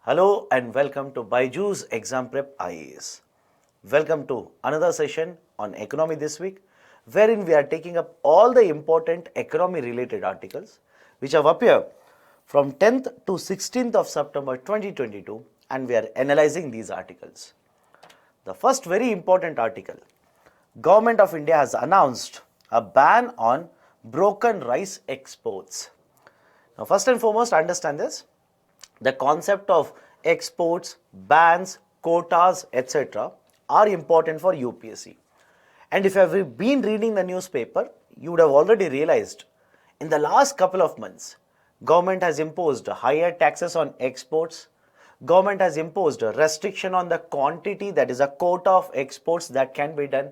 Hello and welcome to BYJU'S Exam Prep IAS. Welcome to another session on economy this week, wherein we are taking up all the important economy related articles which have appeared from 10th to 16th of September 2022, and we are analyzing these articles. The first very important article: Government of India has announced a ban on broken rice exports. Now first and foremost, understand this. The concept of exports, bans, quotas, etc. are important for UPSC. And if you have been reading the newspaper, you would have already realized in the last couple of months, government has imposed higher taxes on exports. Government has imposed a restriction on the quantity, that is a quota of exports that can be done.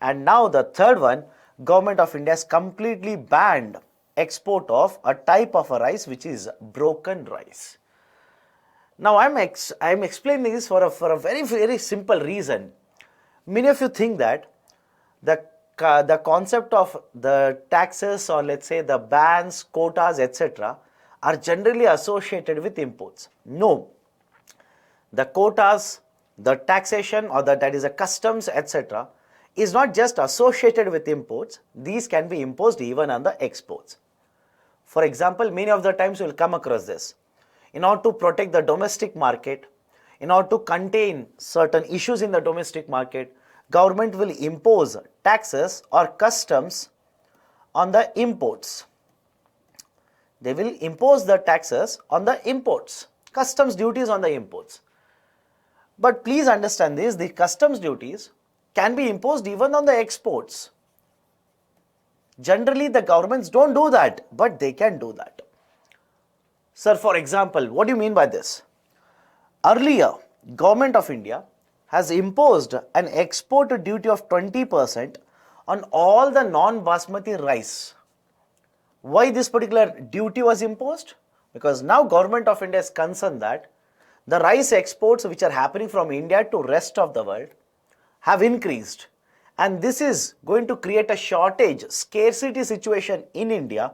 And now the third one, Government of India has completely banned export of a type of a rice which is broken rice. Now I'm explaining this for a very simple reason. Many of you think that the concept of the taxes, or let's say the bans, quotas, etc. are generally associated with imports. No. The quotas, the taxation, or that is a customs, etc. is not just associated with imports. These can be imposed even on the exports. For example, many of the times you will come across this. In order to protect the domestic market, in order to contain certain issues in the domestic market, government will impose taxes or customs on the imports. They will impose the taxes on the imports, customs duties on the imports. But please understand this, the customs duties can be imposed even on the exports. Generally, the governments don't do that, but they can do that. Sir, for example, what do you mean by this? Earlier, Government of India has imposed an export duty of 20% on all the non-basmati rice. Why this particular duty was imposed? Because now Government of India is concerned that the rice exports which are happening from India to rest of the world have increased, and this is going to create a shortage, scarcity situation in India,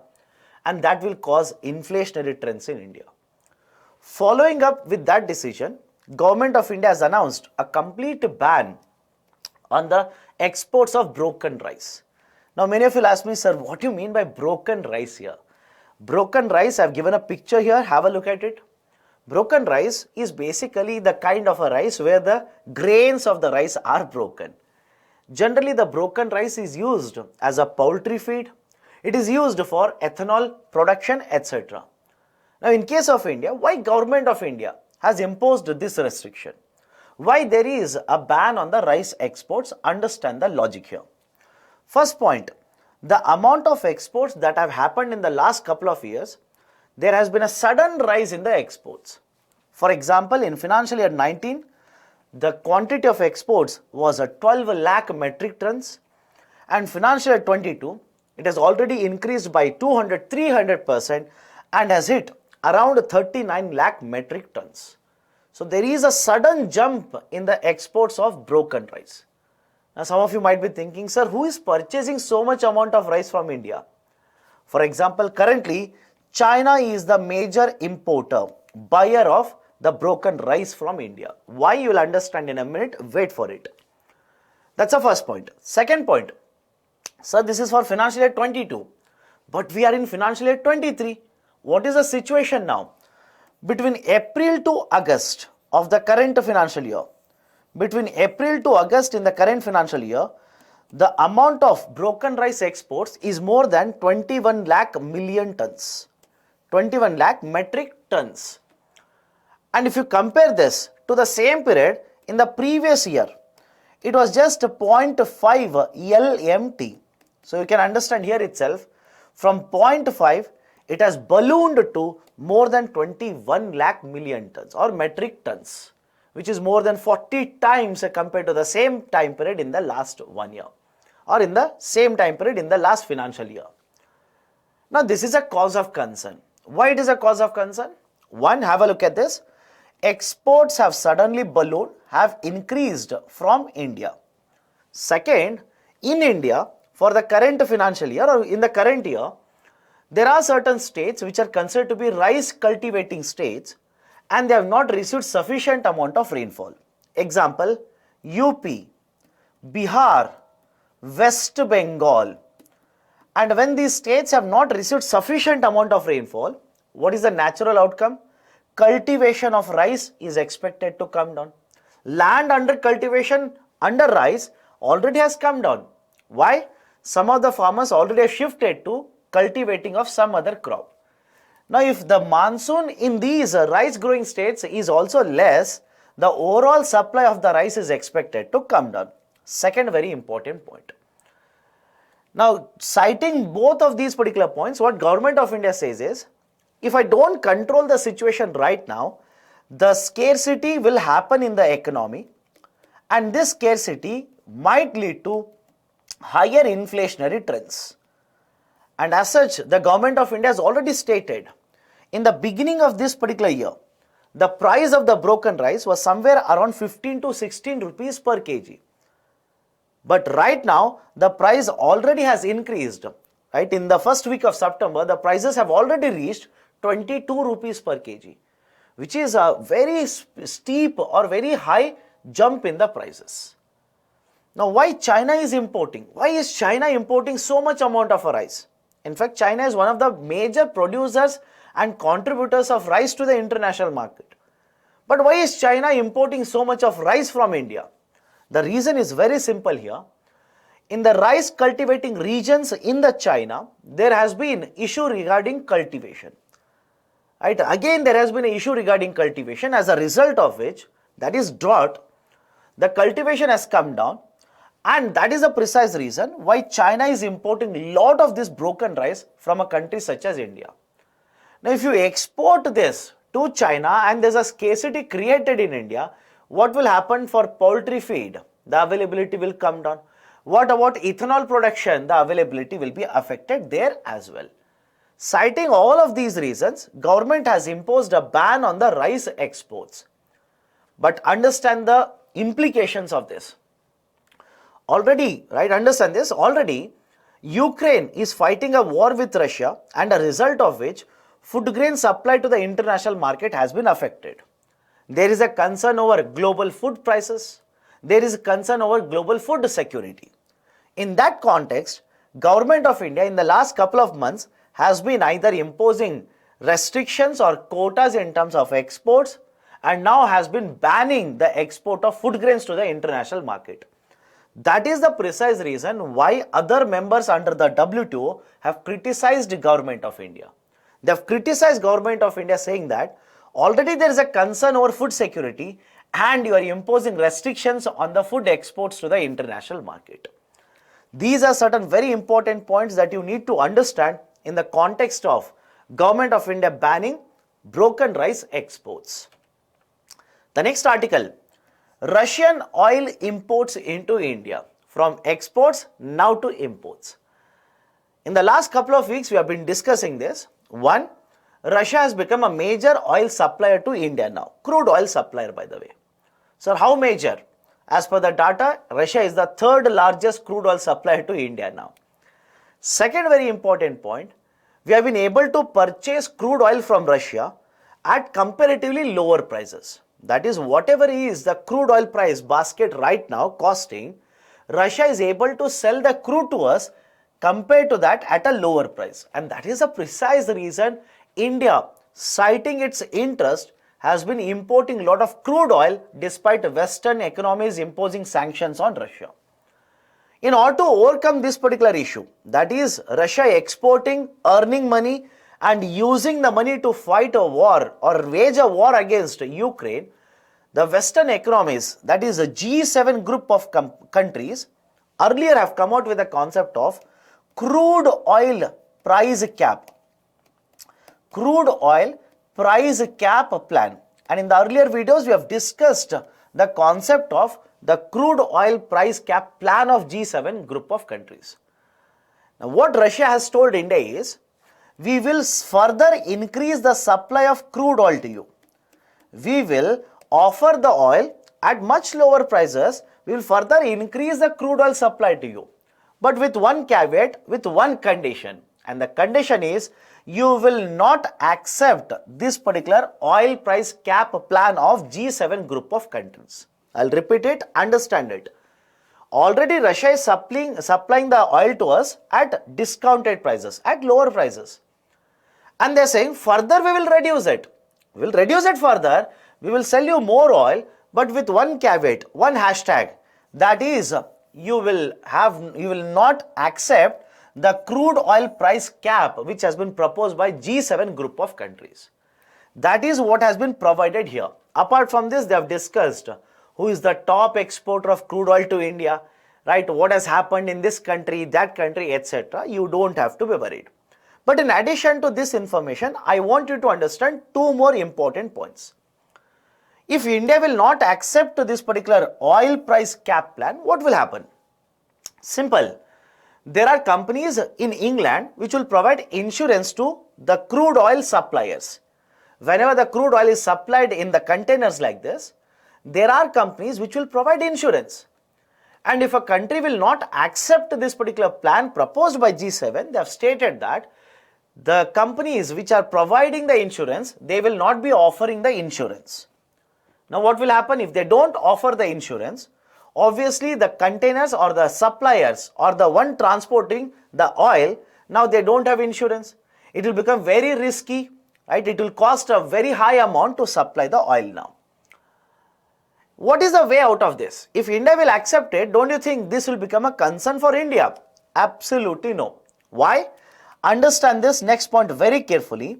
and that will cause inflationary trends in India. Following up with that decision, Government of India has announced a complete ban on the exports of broken rice. Now many of you will ask me, sir, what do you mean by broken rice here? Broken rice, I have given a picture here, have a look at it. Broken rice is basically the kind of a rice where the grains of the rice are broken. Generally, the broken rice is used as a poultry feed. It is used for ethanol production, etc. Now, in case of India, why Government of India has imposed this restriction? Why there is a ban on the rice exports? Understand the logic here. First point, the amount of exports that have happened in the last couple of years, there has been a sudden rise in the exports. For example, in financial year 19, the quantity of exports was 12 lakh metric tons, and financial year 22, it has already increased by 200-300% and has hit around 39 lakh metric tons. So there is a sudden jump in the exports of broken rice. Now some of you might be thinking, sir, who is purchasing so much amount of rice from India? For example, currently China is the major importer, buyer of the broken rice from India. Why, you will understand in a minute, wait for it. That's the first point. Second point, sir, this is for financial year 22, but we are in financial year 23. What is the situation now? Between April to August of the current financial year, between April to August in the current financial year, the amount of broken rice exports is more than 21 lakh million tons. 21 lakh metric tons. And if you compare this to the same period in the previous year, it was just 0.5 LMT. So you can understand here itself, from 0.5, it has ballooned to more than 21 lakh million tons or metric tons, which is more than 40 times compared to the same time period in the last 1 year, or in the same time period in the last financial year. Now this is a cause of concern. Why it is a cause of concern? One, have a look at this. Exports have suddenly ballooned, have increased from India. Second, in India, for the current financial year or in the current year, there are certain states which are considered to be rice cultivating states, and they have not received sufficient amount of rainfall. Example, UP, Bihar, West Bengal. And when these states have not received sufficient amount of rainfall, what is the natural outcome? Cultivation of rice is expected to come down. Land under cultivation under rice already has come down. Why? Some of the farmers already have shifted to cultivating of some other crop. Now, if the monsoon in these rice growing states is also less, the overall supply of the rice is expected to come down. Second very important point. Now, citing both of these particular points, what Government of India says is, if I don't control the situation right now, the scarcity will happen in the economy, and this scarcity might lead to higher inflationary trends. And as such, the Government of India has already stated, in the beginning of this particular year, the price of the broken rice was somewhere around 15 to 16 rupees per kg. But right now, the price already has increased. Right? In the first week of September, the prices have already reached 22 rupees per kg, which is a very steep or very high jump in the prices. Now, why China is importing? Why is China importing so much amount of rice? In fact, China is one of the major producers and contributors of rice to the international market. But why is China importing so much of rice from India? The reason is very simple here. In the rice cultivating regions in the China, there has been issue regarding cultivation. Right? Again, there has been an issue regarding cultivation, as a result of which, that is drought, the cultivation has come down, and that is the precise reason why China is importing a lot of this broken rice from a country such as India. Now, if you export this to China and there is a scarcity created in India, what will happen for poultry feed? The availability will come down. What about ethanol production? The availability will be affected there as well. Citing all of these reasons, government has imposed a ban on the rice exports. But understand the implications of this. Already, right, understand this, already Ukraine is fighting a war with Russia, and a result of which food grain supply to the international market has been affected. There is a concern over global food prices. There is a concern over global food security. In that context, Government of India in the last couple of months has been either imposing restrictions or quotas in terms of exports, and now has been banning the export of food grains to the international market. That is the precise reason why other members under the WTO have criticized Government of India. They have criticized Government of India, saying that already there is a concern over food security and you are imposing restrictions on the food exports to the international market. These are certain very important points that you need to understand in the context of Government of India banning broken rice exports. The next article, Russian oil imports into India, from exports now to imports. In the last couple of weeks, we have been discussing this. One, Russia has become a major oil supplier to India now, crude oil supplier, by the way. So how major? As per the data, Russia is the third largest crude oil supplier to India now. Second very important point, we have been able to purchase crude oil from Russia at comparatively lower prices. That is, whatever is the crude oil price basket right now costing, Russia is able to sell the crude to us compared to that at a lower price. And that is a precise reason India, citing its interest, has been importing a lot of crude oil despite Western economies imposing sanctions on Russia. In order to overcome this particular issue, that is Russia exporting, earning money and using the money to fight a war or wage a war against Ukraine, the Western economies, that is a G7 group of countries, earlier have come out with the concept of crude oil price cap. Crude oil price cap plan. And in the earlier videos, we have discussed the concept of the crude oil price cap plan of G7 group of countries. Now, what Russia has told India is, we will further increase the supply of crude oil to you. We will offer the oil at much lower prices. We will further increase the crude oil supply to you. But with one caveat, with one condition. And the condition is, you will not accept this particular oil price cap plan of G7 group of countries. I'll repeat it, understand it. Already Russia is supplying the oil to us at discounted prices, at lower prices. And they're saying further we will reduce it. We will reduce it further. We will sell you more oil, but with one caveat, one hashtag. That is, you will not accept the crude oil price cap which has been proposed by G7 group of countries. That is what has been provided here. Apart from this, they have discussed who is the top exporter of crude oil to India, right? What has happened in this country, that country, etc. You don't have to be worried. But in addition to this information, I want you to understand two more important points. If India will not accept this particular oil price cap plan, what will happen? Simple. There are companies in England which will provide insurance to the crude oil suppliers. Whenever the crude oil is supplied in the containers like this, there are companies which will provide insurance. And if a country will not accept this particular plan proposed by G7, they have stated that the companies which are providing the insurance, they will not be offering the insurance. Now what will happen if they don't offer the insurance? Obviously the containers or the suppliers or the one transporting the oil, now they don't have insurance. It will become very risky, right? It will cost a very high amount to supply the oil now. What is the way out of this? If India will accept it, don't you think this will become a concern for India? Absolutely no. Why? Understand this next point very carefully.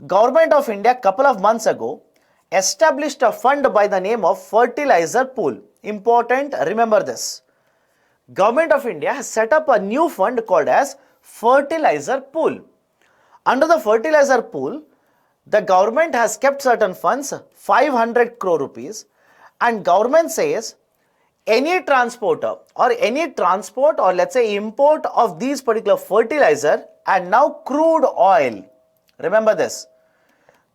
Government of India couple of months ago established a fund by the name of fertilizer pool. Important, remember this. Government of India has set up a new fund called as fertilizer pool. Under the fertilizer pool, the government has kept certain funds, 500 crore rupees, and government says any transporter or any transport or let's say import of these particular fertilizer and now crude oil. Remember this.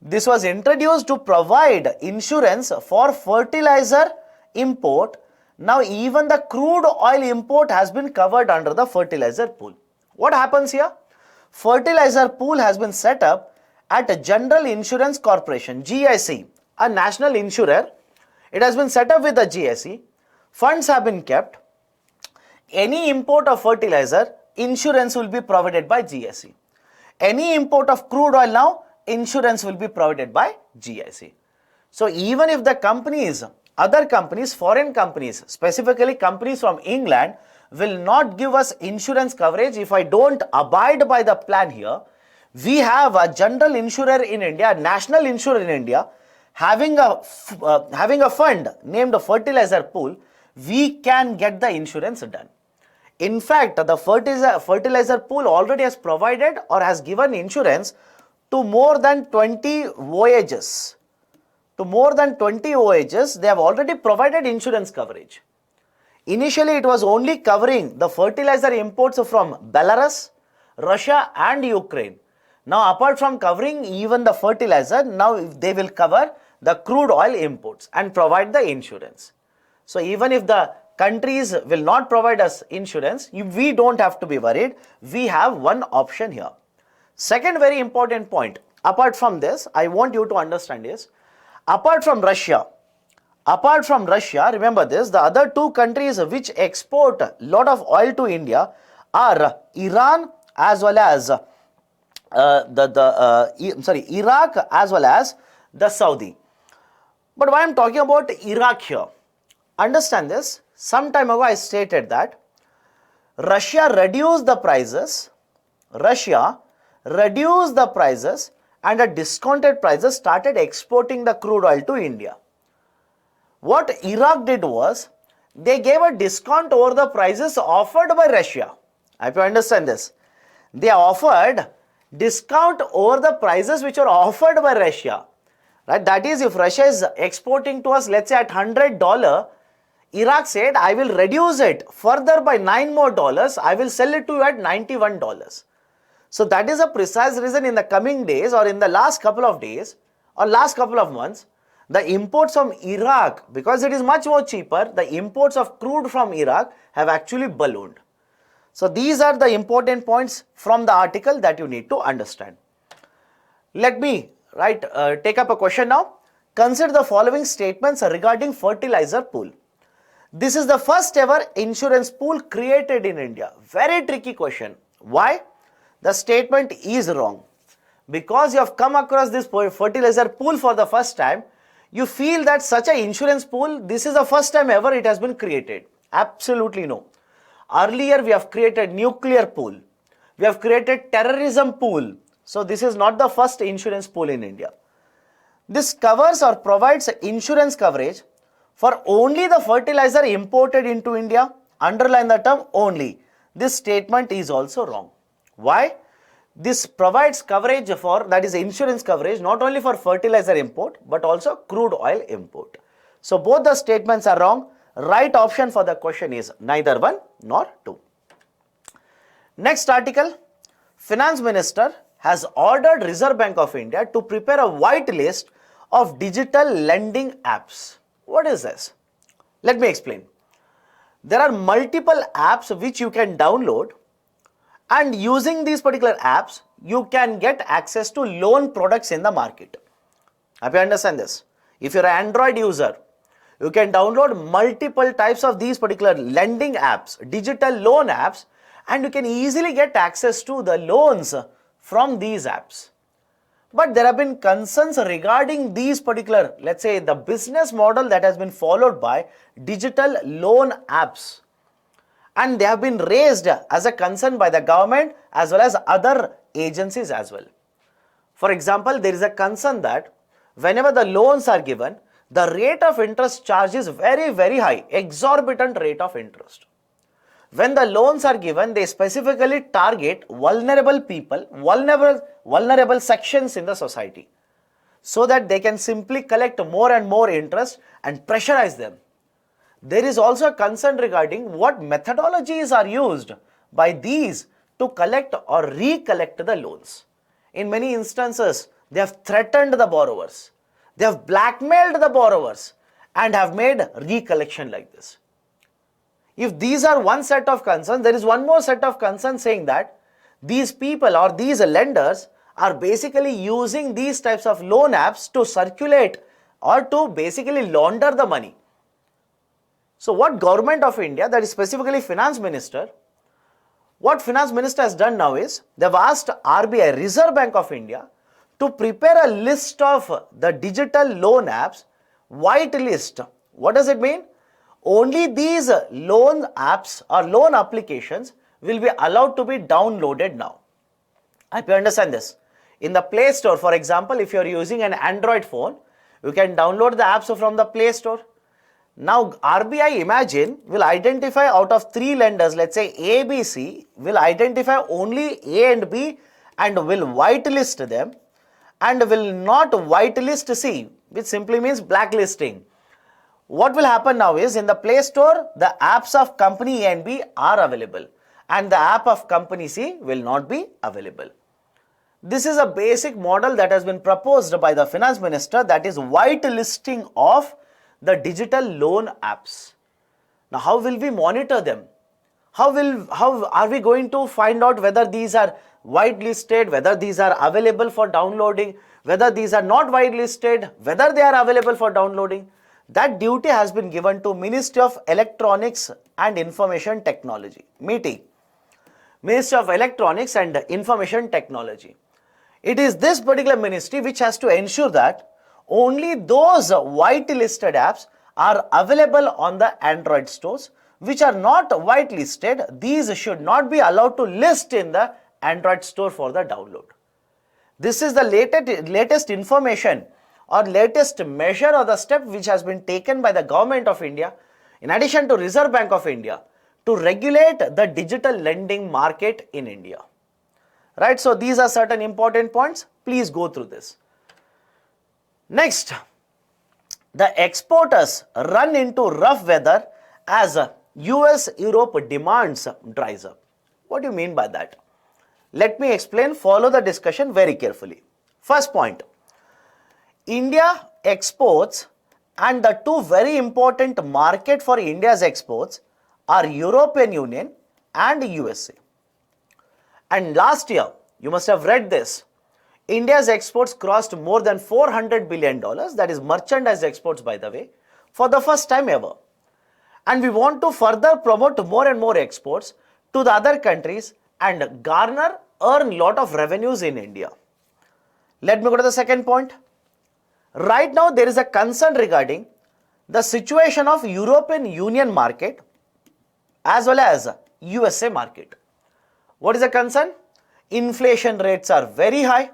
This was introduced to provide insurance for fertilizer import. Now even the crude oil import has been covered under the fertilizer pool. What happens here? Fertilizer pool has been set up at a General Insurance Corporation, GIC, a national insurer. It has been set up with the GIC. Funds have been kept. Any import of fertilizer, insurance will be provided by GIC. Any import of crude oil now, insurance will be provided by GIC. So even if the companies, other companies, foreign companies, specifically companies from England, will not give us insurance coverage if I don't abide by the plan here, we have a general insurer in India, national insurer in India, having a fund named a fertilizer pool, we can get the insurance done. In fact, the fertilizer pool already has provided or has given insurance to more than 20 voyages. To more than 20 voyages, they have already provided insurance coverage. Initially, it was only covering the fertilizer imports from Belarus, Russia and Ukraine. Now, apart from covering even the fertilizer, now they will cover the crude oil imports and provide the insurance. So, even if the countries will not provide us insurance, we don't have to be worried. We have one option here. Second very important point, apart from this, I want you to understand is, apart from Russia, remember this, the other two countries which export a lot of oil to India are Iran as well as Iraq as well as the Saudi. But why I am talking about Iraq here? Understand this. Some time ago I stated that Russia reduced the prices and at discounted prices started exporting the crude oil to India. What Iraq did was, they gave a discount over the prices offered by Russia. I hope you understand this. They offered discount over the prices which are offered by Russia. Right? That is, if Russia is exporting to us, let's say at $100, Iraq said, I will reduce it further by $9 more. I will sell it to you at $91. So that is a precise reason in the coming days or in the last couple of days or last couple of months, the imports from Iraq, because it is much more cheaper, the imports of crude from Iraq have actually ballooned. So these are the important points from the article that you need to understand. Let me take up a question now. Consider the following statements regarding fertilizer pool. This is the first ever insurance pool created in India. Very tricky question. Why? The statement is wrong. Because you have come across this fertilizer pool for the first time, you feel that such an insurance pool, this is the first time ever it has been created. Absolutely no. Earlier we have created nuclear pool. We have created terrorism pool. So this is not the first insurance pool in India. This covers or provides insurance coverage for only the fertilizer imported into India. Underline the term only. This statement is also wrong. Why? This provides coverage for, that is insurance coverage, not only for fertilizer import but also crude oil import. So both the statements are wrong. Right option for the question is neither 1 nor 2. Next article, Finance Minister has ordered Reserve Bank of India to prepare a white list of digital lending apps. What is this? Let me explain. There are multiple apps which you can download, and using these particular apps, you can get access to loan products in the market. Hope you understand this. If you're an Android user, you can download multiple types of these particular lending apps, digital loan apps, and you can easily get access to the loans from these apps. But there have been concerns regarding these particular, let's say, the business model that has been followed by digital loan apps. And they have been raised as a concern by the government as well as other agencies as well. For example, there is a concern that whenever the loans are given, the rate of interest charge is very, very high, exorbitant rate of interest. When the loans are given, they specifically target vulnerable people, vulnerable sections in the society, so that they can simply collect more and more interest and pressurize them. There is also a concern regarding what methodologies are used by these to collect or recollect the loans. In many instances, they have threatened the borrowers, they have blackmailed the borrowers and have made recollection like this. If these are one set of concerns, there is one more set of concerns saying that these people or these lenders are basically using these types of loan apps to circulate or to basically launder the money. So what Government of India, that is specifically Finance Minister, what Finance Minister has done now is, they have asked RBI, Reserve Bank of India, to prepare a list of the digital loan apps, white list. What does it mean? Only these loan apps or loan applications will be allowed to be downloaded now. I hope you understand this. In the Play Store, for example, if you are using an Android phone, you can download the apps from the Play Store. Now RBI, imagine, will identify out of 3 lenders, let's say A, B, C, will identify only A and B and will whitelist them and will not whitelist C, which simply means blacklisting. What will happen now is, in the Play Store, the apps of company A and B are available and the app of company C will not be available. This is a basic model that has been proposed by the Finance Minister, that is whitelisting of the digital loan apps. Now how will we monitor them? How are we going to find out whether these are whitelisted, whether these are available for downloading, whether these are not whitelisted, whether they are available for downloading? That duty has been given to Ministry of Electronics and Information Technology, MeitY, Ministry of Electronics and Information Technology. It is this particular ministry which has to ensure that only those whitelisted apps are available on the Android stores. Which are not whitelisted, these should not be allowed to list in the Android store for the download. This is the latest information or latest measure or the step which has been taken by the Government of India, in addition to Reserve Bank of India, to regulate the digital lending market in India. Right, so these are certain important points. Please go through this. Next, the exporters run into rough weather as US-Europe demands dries up. What do you mean by that? Let me explain. Follow the discussion very carefully. First point, India exports, and the two very important market for India's exports are European Union and USA. And last year, you must have read this, India's exports crossed more than $400 billion, that is merchandise exports by the way, for the first time ever. And we want to further promote more and more exports to the other countries and earn lot of revenues in India. Let me go to the second point. Right now there is a concern regarding the situation of European Union market as well as USA market. What is the concern? Inflation rates are very high.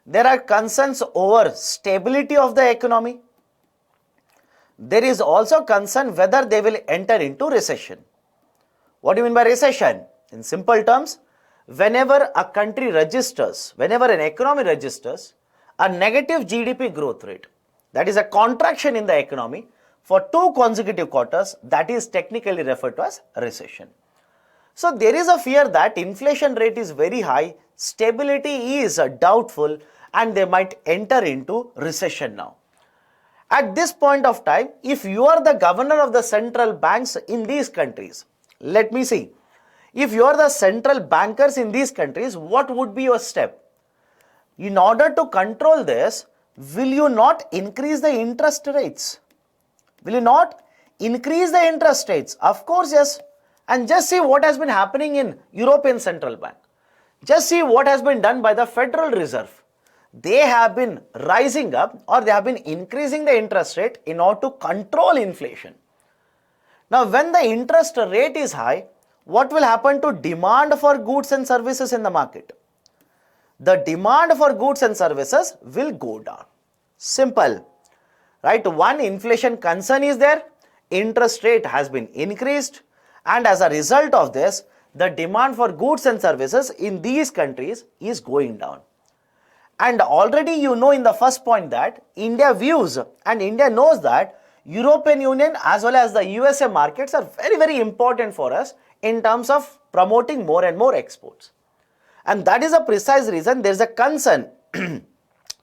There are concerns over stability of the economy. There is also concern whether they will enter into recession. What do you mean by recession? In simple terms, whenever a country registers, whenever an economy registers a negative GDP growth rate, that is a contraction in the economy for 2 consecutive quarters, that is technically referred to as recession. So there is a fear that inflation rate is very high, stability is doubtful, and they might enter into recession now. At this point of time, if you are the governor of the central banks in these countries, let me see, if you are the central bankers in these countries, what would be your step? In order to control this, will you not increase the interest rates? Will you not increase the interest rates? Of course, yes. And just see what has been happening in European Central Bank. Just see what has been done by the Federal Reserve. They have been rising up or they have been increasing the interest rate in order to control inflation. Now, when the interest rate is high, what will happen to demand for goods and services in the market? The demand for goods and services will go down. Simple, right? One, inflation concern is there, interest rate has been increased, and as a result of this, the demand for goods and services in these countries is going down. And already you know in the first point that India views and India knows that European Union as well as the USA markets are very, very important for us in terms of promoting more and more exports. And that is a precise reason there is a concern.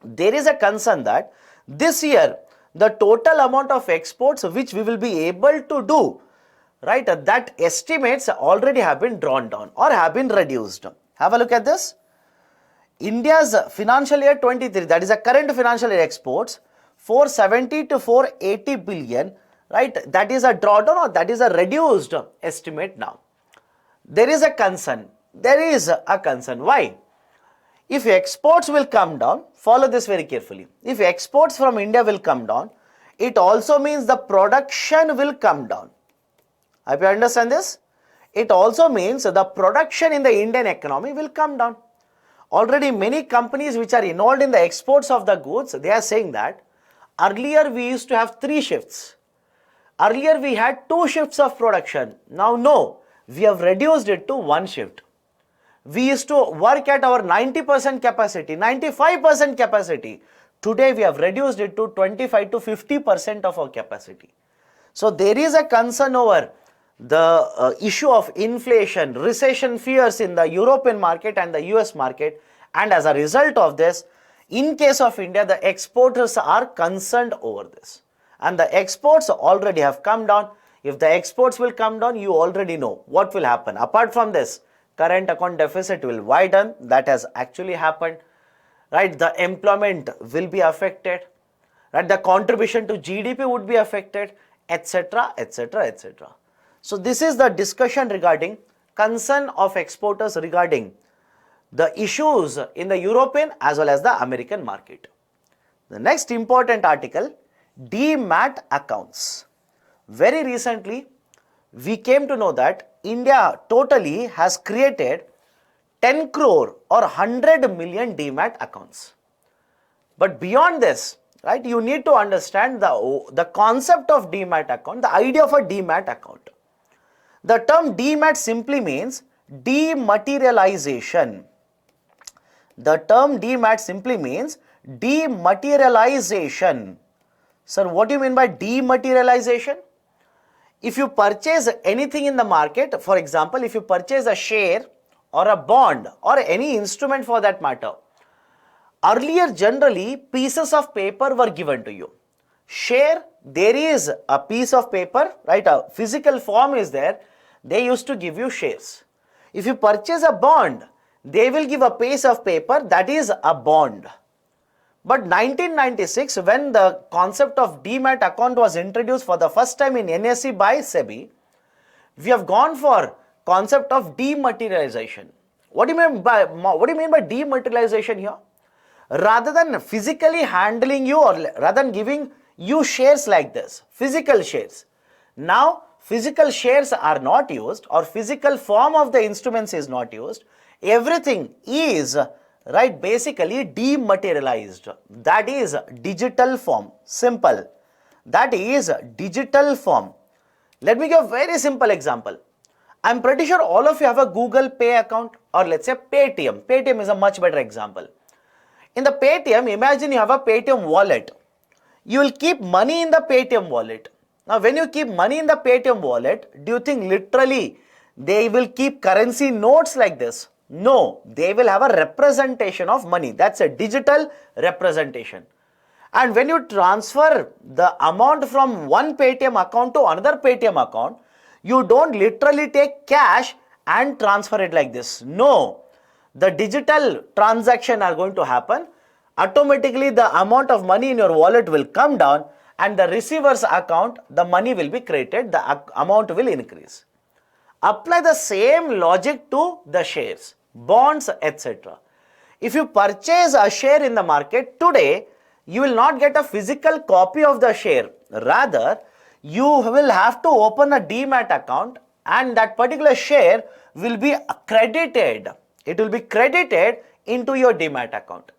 There is a concern that this year the total amount of exports which we will be able to do, right, that estimates already have been drawn down or have been reduced. Have a look at this. India's financial year 23, that is a current financial year exports, 470 to 480 billion, right? That is a drawdown or that is a reduced estimate now. There is a concern. There is a concern. Why? If exports will come down, follow this very carefully. If exports from India will come down, it also means the production will come down. I hope you understand this. It also means the production in the Indian economy will come down. Already many companies which are involved in the exports of the goods, they are saying that earlier we used to have 3 shifts. Earlier we had 2 shifts of production. Now no, we have reduced it to 1 shift. We used to work at our 90% capacity, 95% capacity. Today we have reduced it to 25 to 50% of our capacity. So there is a concern over the issue of inflation, recession fears in the European market and the US market, and as a result of this, in case of India, the exporters are concerned over this, and the exports already have come down. If the exports will come down, you already know what will happen. Apart from this, current account deficit will widen. That has actually happened, right? The employment will be affected, right? The contribution to GDP would be affected, etc., etc., etc. So this is the discussion regarding concern of exporters regarding the issues in the European as well as the American market. The next important article, Demat accounts. Very recently, we came to know that India totally has created 10 crore or 100 million Demat accounts. But beyond this, right, you need to understand the concept of Demat account, the idea of a Demat account. The term Demat simply means dematerialization. The term Demat simply means dematerialization. Sir, what do you mean by dematerialization? If you purchase anything in the market, for example, if you purchase a share or a bond or any instrument for that matter, earlier generally pieces of paper were given to you. Share, there is a piece of paper, right? A physical form is there. They used to give you shares. If you purchase a bond, they will give a piece of paper that is a bond. But 1996, when the concept of Demat account was introduced for the first time in NSE by SEBI, we have gone for concept of dematerialization. What do you mean by dematerialization here? Rather than physically handling you, or rather than giving you shares like this, physical shares. Now, physical shares are not used, or physical form of the instruments is not used. Everything is, right, basically dematerialized. That is digital form. Simple. That is digital form. Let me give a very simple example. I'm pretty sure all of you have a Google Pay account, or let's say Paytm. Paytm is a much better example. In the Paytm, imagine you have a Paytm wallet. You will keep money in the Paytm wallet. Now, when you keep money in the Paytm wallet, do you think literally they will keep currency notes like this? No, they will have a representation of money. That's a digital representation. And when you transfer the amount from one Paytm account to another Paytm account, you don't literally take cash and transfer it like this. No, the digital transaction are going to happen. Automatically, the amount of money in your wallet will come down, and the receiver's account, the money will be credited, the amount will increase. Apply the same logic to the shares, bonds, etc. If you purchase a share in the market today, you will not get a physical copy of the share. Rather, you will have to open a Demat account, and that particular share will be credited. It will be credited into your Demat account.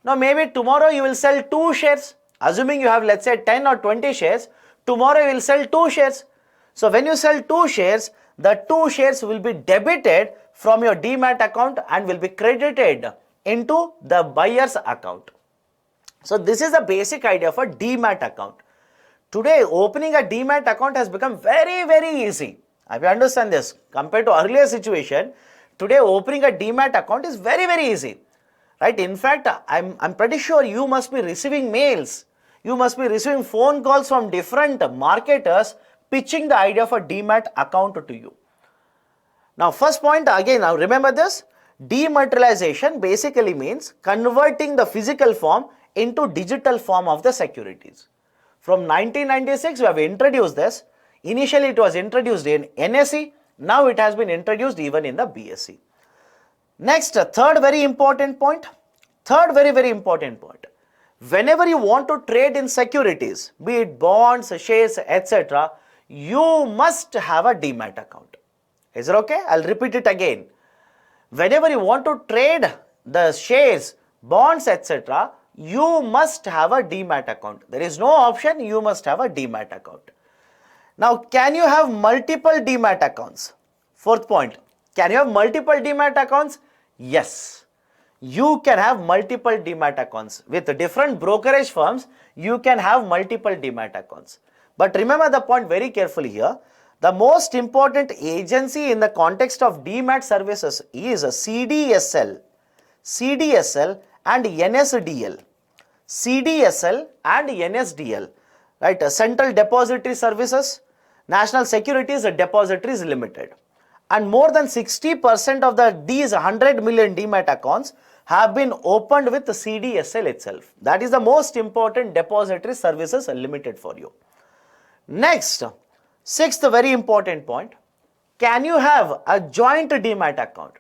Now, maybe tomorrow you will sell 2 shares. Assuming you have, let's say, 10 or 20 shares, tomorrow you will sell 2 shares. So, when you sell 2 shares, the 2 shares will be debited from your Demat account and will be credited into the buyer's account. So, this is the basic idea for Demat account. Today, opening a Demat account has become very, very easy. If you understand this, compared to earlier situation, today opening a Demat account is very, very easy. Right? In fact, I'm pretty sure you must be receiving mails. You must be receiving phone calls from different marketers pitching the idea of a Demat account to you. Now, first point again, now remember this, dematerialization basically means converting the physical form into digital form of the securities. From 1996, we have introduced this. Initially, it was introduced in NSE. Now, it has been introduced even in the BSc. Next, third very important point. Whenever you want to trade in securities, be it bonds, shares, etc., you must have a Demat account. Is it okay? I'll repeat it again. Whenever you want to trade the shares, bonds, etc., you must have a Demat account. There is no option, you must have a Demat account. Now, can you have multiple Demat accounts? Fourth point, can you have multiple Demat accounts? Yes, you can have multiple Demat accounts. With different brokerage firms, you can have multiple Demat accounts. But remember the point very carefully here. The most important agency in the context of Demat services is CDSL and NSDL. CDSL and NSDL, right? Central Depository Services, National Securities Depositories Limited. And more than 60% of these 100 million Demat accounts have been opened with the CDSL itself. That is the most important depository services limited for you. Next, sixth very important point, can you have a joint Demat account?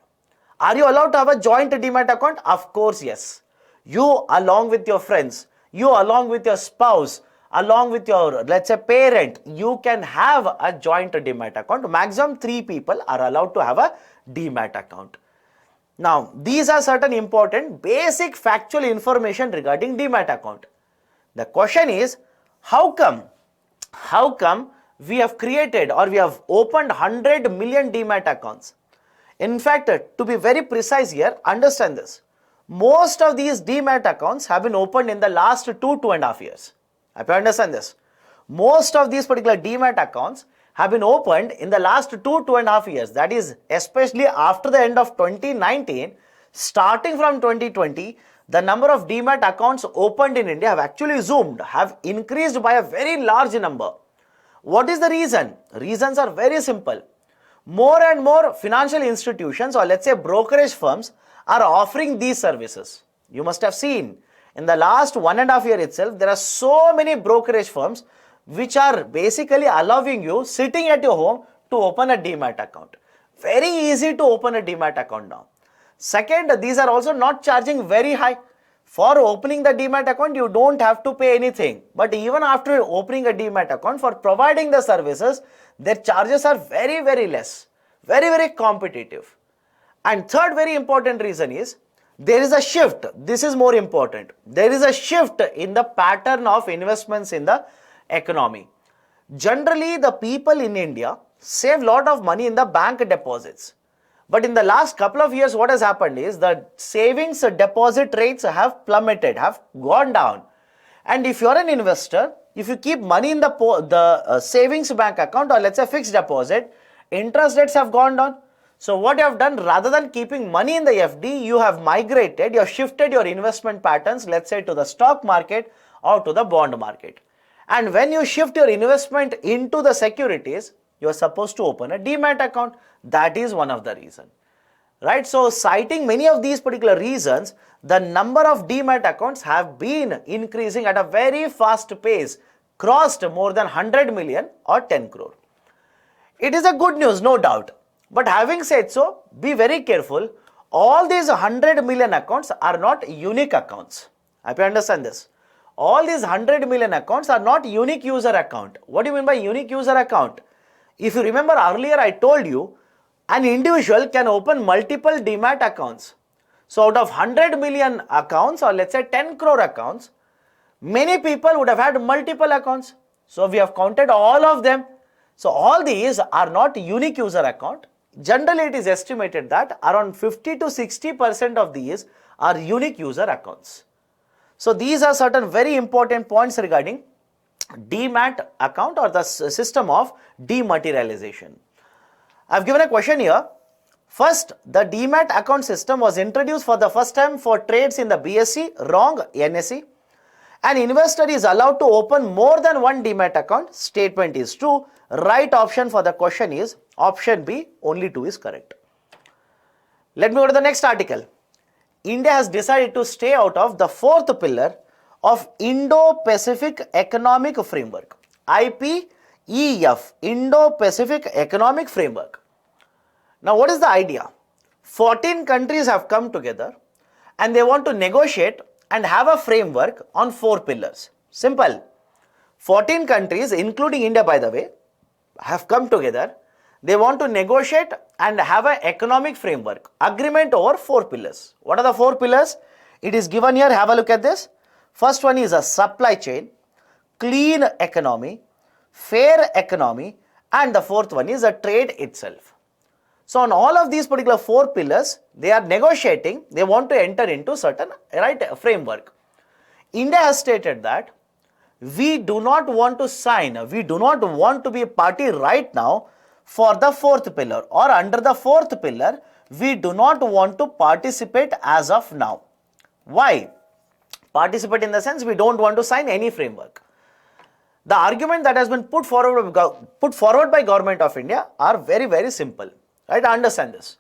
Are you allowed to have a joint Demat account? Of course, yes. You along with your friends, you along with your spouse, along with your, let's say, parent, you can have a joint Demat account. Maximum 3 people are allowed to have a Demat account. Now, these are certain important basic factual information regarding Demat account. The question is, how come we have created or we have opened 100 million Demat accounts? In fact, to be very precise here, understand this. Most of these Demat accounts have been opened in the last 2.5 years. If you understand this, most of these particular Demat accounts have been opened in the last 2.5 years. That is, especially after the end of 2019, starting from 2020, the number of Demat accounts opened in India have actually zoomed, have increased by a very large number. What is the reason? Reasons are very simple. more and more financial institutions, or let's say brokerage firms, are offering these services. You must have seen in the last 1.5 years itself, there are so many brokerage firms which are basically allowing you sitting at your home to open a Demat account. Very easy to open a Demat account now. Second, these are also not charging very high. For opening the Demat account, you don't have to pay anything. But even after opening a Demat account, for providing the services, their charges are very, very less. Very, very competitive. And third very important reason is, there is a shift. This is more important. There is a shift in the pattern of investments in the economy. Generally, the people in India save a lot of money in the bank deposits. But in the last couple of years, what has happened is the savings deposit rates have plummeted, have gone down. And if you're an investor, if you keep money in the savings bank account, or let's say fixed deposit, interest rates have gone down. So what you have done, rather than keeping money in the FD, you have migrated, you have shifted your investment patterns, let's say to the stock market or to the bond market. And when you shift your investment into the securities, you are supposed to open a Demat account. That is one of the reasons. Right? So citing many of these particular reasons, the number of Demat accounts have been increasing at a very fast pace, crossed more than 100 million or 10 crore. It is a good news, no doubt. But having said so, be very careful. All these 100 million accounts are not unique accounts. I hope you understand this. All these 100 million accounts are not unique user account. What do you mean by unique user account? If you remember earlier, I told you an individual can open multiple Demat accounts. So out of 100 million accounts, or let's say 10 crore accounts, many people would have had multiple accounts. So we have counted all of them. So all these are not unique user account. Generally, it is estimated that around 50 to 60% of these are unique user accounts. So these are certain very important points regarding Demat account, or the system of dematerialization. I have given a question here. First, the Demat account system was introduced for the first time for trades in the BSE, wrong, NSE. An investor is allowed to open more than one Demat account. Statement is true. Right option for the question is option B, only 2 is correct. Let me go to the next article. India has decided to stay out of the fourth pillar of Indo-Pacific Economic Framework, IPEF, Indo-Pacific Economic Framework. Now, what is the idea? 14 countries have come together and they want to negotiate and have a framework on 4 pillars. Simple. 14 countries, including India by the way, have come together. They want to negotiate and have an economic framework, agreement over 4 pillars. What are the 4 pillars? It is given here, have a look at this. First one is a supply chain, clean economy, fair economy, and the fourth one is a trade itself. So on all of these particular 4 pillars, they are negotiating, they want to enter into certain framework. India has stated that we do not want to sign, we do not want to be a party right now for the 4th pillar, or under the 4th pillar, we do not want to participate as of now. Why? Participate in the sense we don't want to sign any framework. The argument that has been put forward by Government of India are very, very simple. Right? Understand this.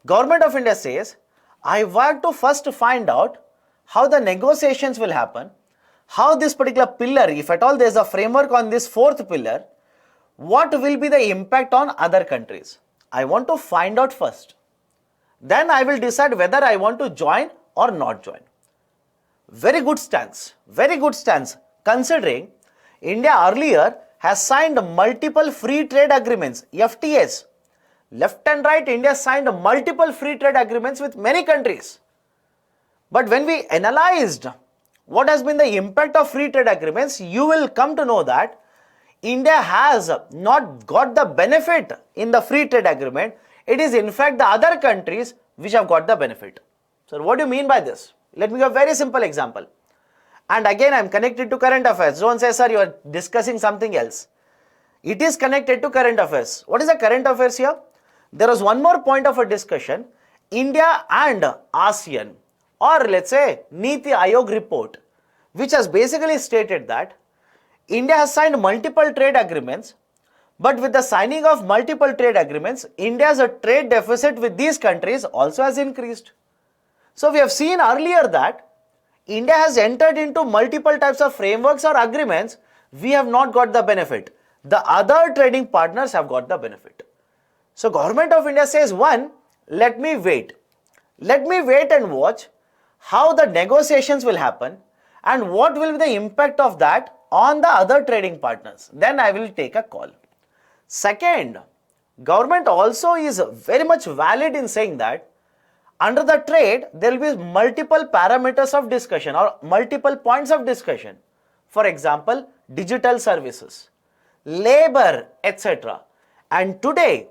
Government of India says, I want to first find out how the negotiations will happen, how this particular pillar, if at all there is a framework on this 4th pillar, what will be the impact on other countries? I want to find out first. Then I will decide whether I want to join or not join. Very good stance, considering India earlier has signed multiple free trade agreements, FTAs. Left and right, India signed multiple free trade agreements with many countries. But when we analyzed what has been the impact of free trade agreements, you will come to know that India has not got the benefit in the free trade agreement. It is in fact the other countries which have got the benefit. So what do you mean by this? Let me give a very simple example. And again, I am connected to current affairs. Don't say, sir, you are discussing something else. It is connected to current affairs. What is the current affairs here? There was one more point of a discussion. India and ASEAN, or let's say Niti Aayog report, which has basically stated that India has signed multiple trade agreements, But with the signing of multiple trade agreements, India's trade deficit with these countries also has increased. So we have seen earlier that India has entered into multiple types of frameworks or agreements. We have not got the benefit. The other trading partners have got the benefit. So Government of India says, one, let me wait. Let me wait and watch how the negotiations will happen and what will be the impact of that on the other trading partners. Then I will take a call. Second, government also is very much valid in saying that under the trade, there will be multiple parameters of discussion or multiple points of discussion. For example, digital services, labor, etc. And today,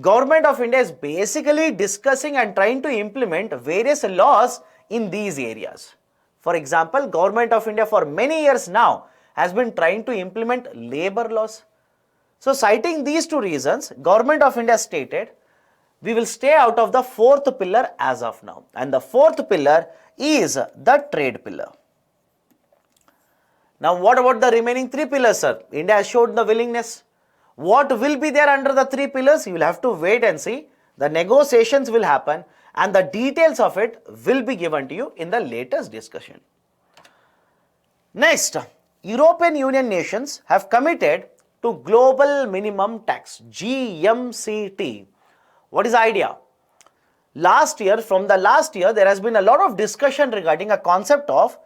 Government of India is basically discussing and trying to implement various laws in these areas. For example, Government of India for many years now has been trying to implement labor laws. So citing these two reasons, Government of India stated, we will stay out of the fourth pillar as of now. And the fourth pillar is the trade pillar. Now what about the remaining three pillars, sir? India has showed the willingness. What will be there under the three pillars? You will have to wait and see. The negotiations will happen and the details of it will be given to you in the latest discussion. Next, European Union nations have committed to Global Minimum Tax, GMCT. What is the idea? From the last year, there has been a lot of discussion regarding a concept of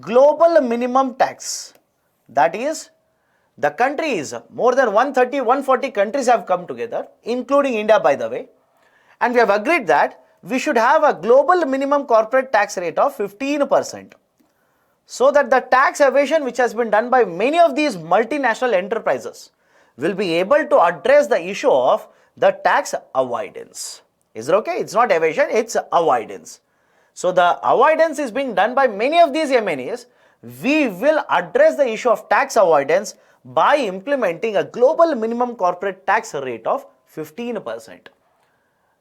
global minimum tax. That is, the countries, more than 130, 140 countries have come together, including India by the way, and we have agreed that we should have a global minimum corporate tax rate of 15%. So that the tax evasion which has been done by many of these multinational enterprises will be able to address the issue of the tax avoidance. Is it okay? It's not evasion, it's avoidance. So the avoidance is being done by many of these MNEs. We will address the issue of tax avoidance by implementing a global minimum corporate tax rate of 15%.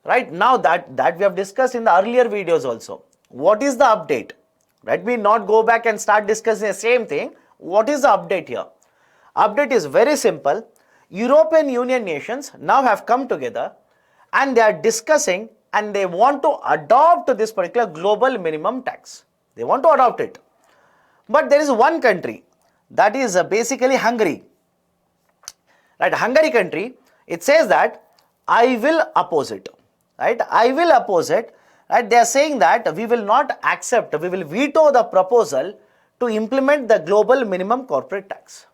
Right now that we have discussed in the earlier videos also. What is the update? Let me not go back and start discussing the same thing. What is the update here? Update is very simple. European Union nations now have come together and they are discussing and they want to adopt this particular global minimum tax. They want to adopt it. But there is one country, that is basically Hungary. Right, Hungary country, it says that I will oppose it. Right, I will oppose it. Right, they are saying that we will not accept, we will veto the proposal to implement the global minimum corporate tax.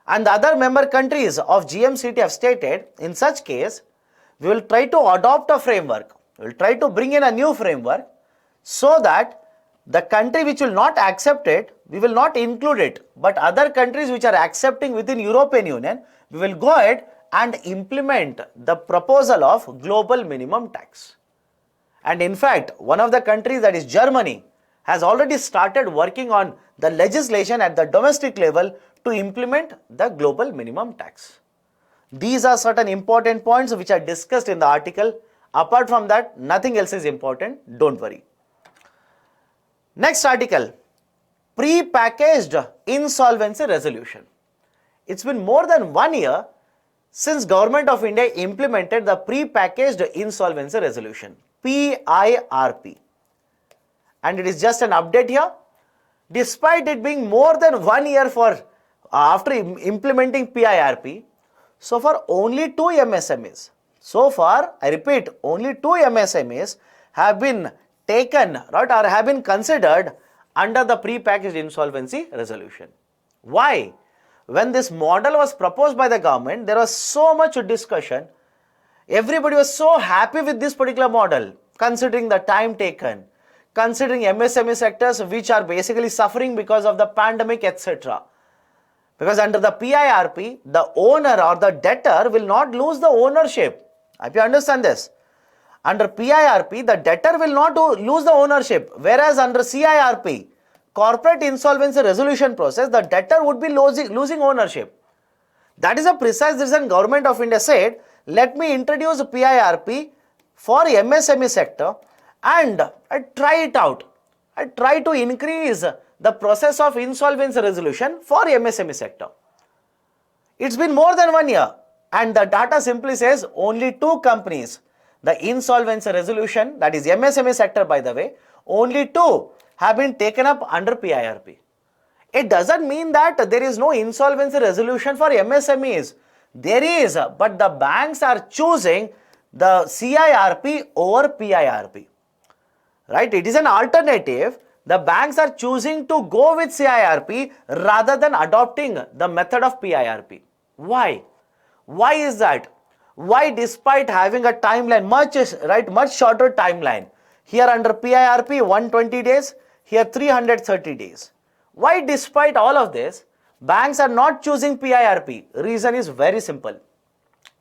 And the other member countries of GMCT have stated, in such case, we will try to adopt a framework. We will try to bring in a new framework so that the country which will not accept it, we will not include it. But other countries which are accepting within European Union, we will go ahead and implement the proposal of global minimum tax. And in fact, one of the countries, that is Germany, has already started working on the legislation at the domestic level to implement the global minimum tax. These are certain important points which are discussed in the article. Apart from that, nothing else is important, don't worry. Next article, pre-packaged insolvency resolution. It's been more than 1 year since Government of India implemented the pre-packaged insolvency resolution, PIRP. And it is just an update here. Despite it being more than 1 year after implementing PIRP, so far only 2 MSMEs. So far, I repeat, only 2 MSMEs have been taken, right, or have been considered under the pre-packaged insolvency resolution. Why? When this model was proposed by the government, there was so much discussion. Everybody was so happy with this particular model, considering the time taken, considering MSME sectors which are basically suffering because of the pandemic, etc. Because under the PIRP, the owner or the debtor will not lose the ownership. I hope you understand this. Under PIRP, the debtor will not lose the ownership, whereas under CIRP, corporate insolvency resolution process, the debtor would be losing ownership. That is a precise reason Government of India said, let me introduce PIRP for MSME sector and try it out. I try to increase the process of insolvency resolution for MSME sector. It's been more than 1 year, and the data simply says only 2 companies, the insolvency resolution, that is MSME sector by the way, only 2 have been taken up under PIRP. It doesn't mean that there is no insolvency resolution for MSMEs. There is, but the banks are choosing the CIRP over PIRP. Right? It is an alternative. The banks are choosing to go with CIRP rather than adopting the method of PIRP. Why? Why is that? Why, despite having a timeline, much shorter timeline, here under PIRP 120 days, here 330 days. Why, despite all of this, banks are not choosing PIRP? Reason is very simple.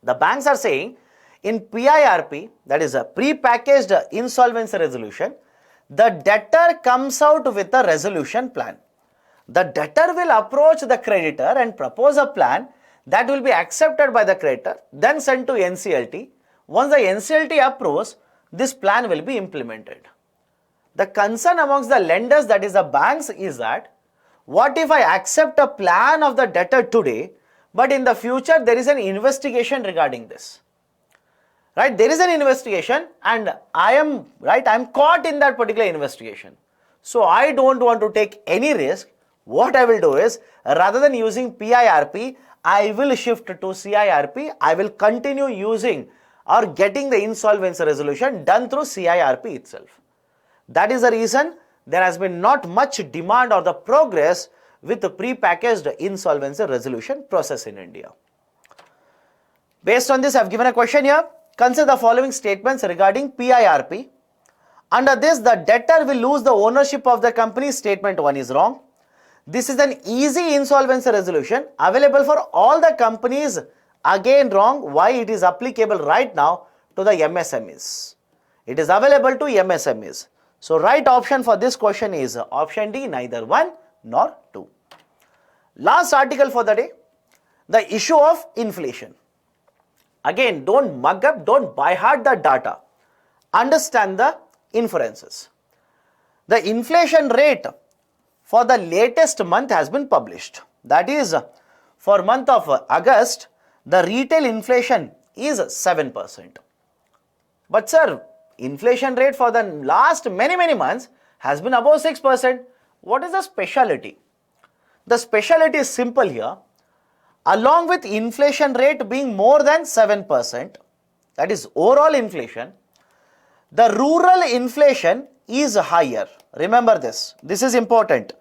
The banks are saying in PIRP, that is a pre-packaged insolvency resolution, the debtor comes out with a resolution plan. The debtor will approach the creditor and propose a plan that will be accepted by the creditor, then sent to NCLT. Once the NCLT approves, this plan will be implemented. The concern amongst the lenders, that is the banks, is that what if I accept a plan of the debtor today, but in the future there is an investigation regarding this? Right? There is an investigation and I am caught in that particular investigation. So I don't want to take any risk. What I will do is, rather than using PIRP, I will shift to CIRP. I will continue using or getting the insolvency resolution done through CIRP itself. That is the reason there has been not much demand or the progress with the pre-packaged insolvency resolution process in India. Based on this, I have given a question here. Consider the following statements regarding PIRP. Under this, the debtor will lose the ownership of the company. Statement 1 is wrong. This is an easy insolvency resolution available for all the companies. Again wrong. Why? It is applicable right now to the MSMEs. It is available to MSMEs. So right option for this question is option D, neither 1 nor 2. Last article for the day, the issue of inflation. Again, don't mug up, don't by heart the data. Understand the inferences. The inflation rate for the latest month has been published. That is, for month of August, the retail inflation is 7%. But sir, inflation rate for the last many months has been above 6%. What is the speciality? The speciality is simple here. Along with inflation rate being more than 7%, that is overall inflation, the rural inflation is higher. Remember this. This is important.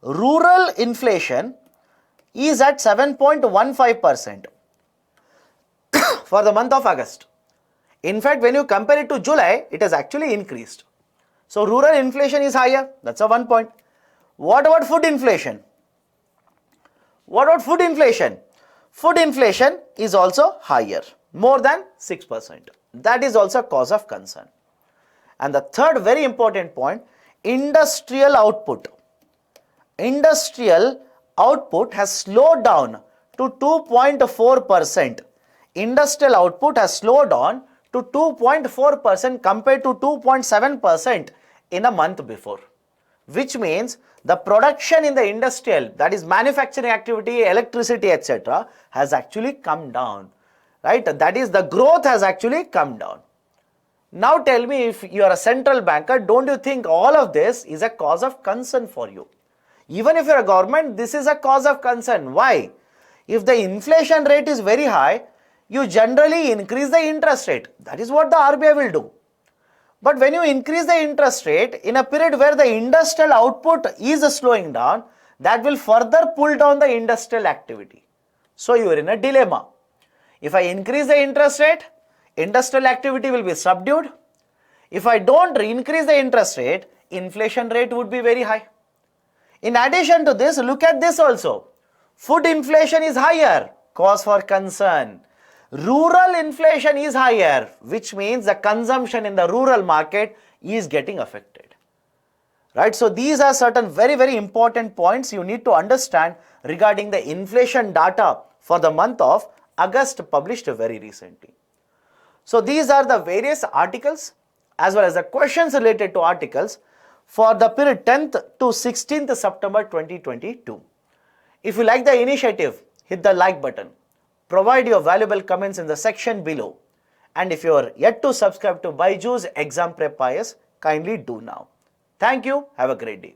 Rural inflation is at 7.15% for the month of August. In fact, when you compare it to July, it has actually increased. So rural inflation is higher. That's a 1 point. What about food inflation? What about food inflation? Food inflation is also higher, more than 6%. That is also a cause of concern. And the third very important point, industrial output. Industrial output has slowed down to 2.4%. Industrial output has slowed down to 2.4% compared to 2.7% in a month before. Which means the production in the industrial, that is manufacturing activity, electricity, etc., has actually come down. Right? That is, the growth has actually come down. Now tell me, if you are a central banker, don't you think all of this is a cause of concern for you? Even if you are a government, this is a cause of concern. Why? If the inflation rate is very high, you generally increase the interest rate. That is what the RBI will do. But when you increase the interest rate in a period where the industrial output is slowing down, that will further pull down the industrial activity. So you are in a dilemma. If I increase the interest rate, industrial activity will be subdued. If I don't increase the interest rate, inflation rate would be very high. In addition to this, look at this also. Food inflation is higher, cause for concern. Rural inflation is higher, which means the consumption in the rural market is getting affected. Right? So these are certain very important points you need to understand regarding the inflation data for the month of August published very recently. So these are the various articles as well as the questions related to articles for the period 10th to 16th September 2022. If you like the initiative, hit the like button. Provide your valuable comments in the section below. And if you are yet to subscribe to BYJU'S Exam Prep IAS, kindly do now. Thank you. Have a great day.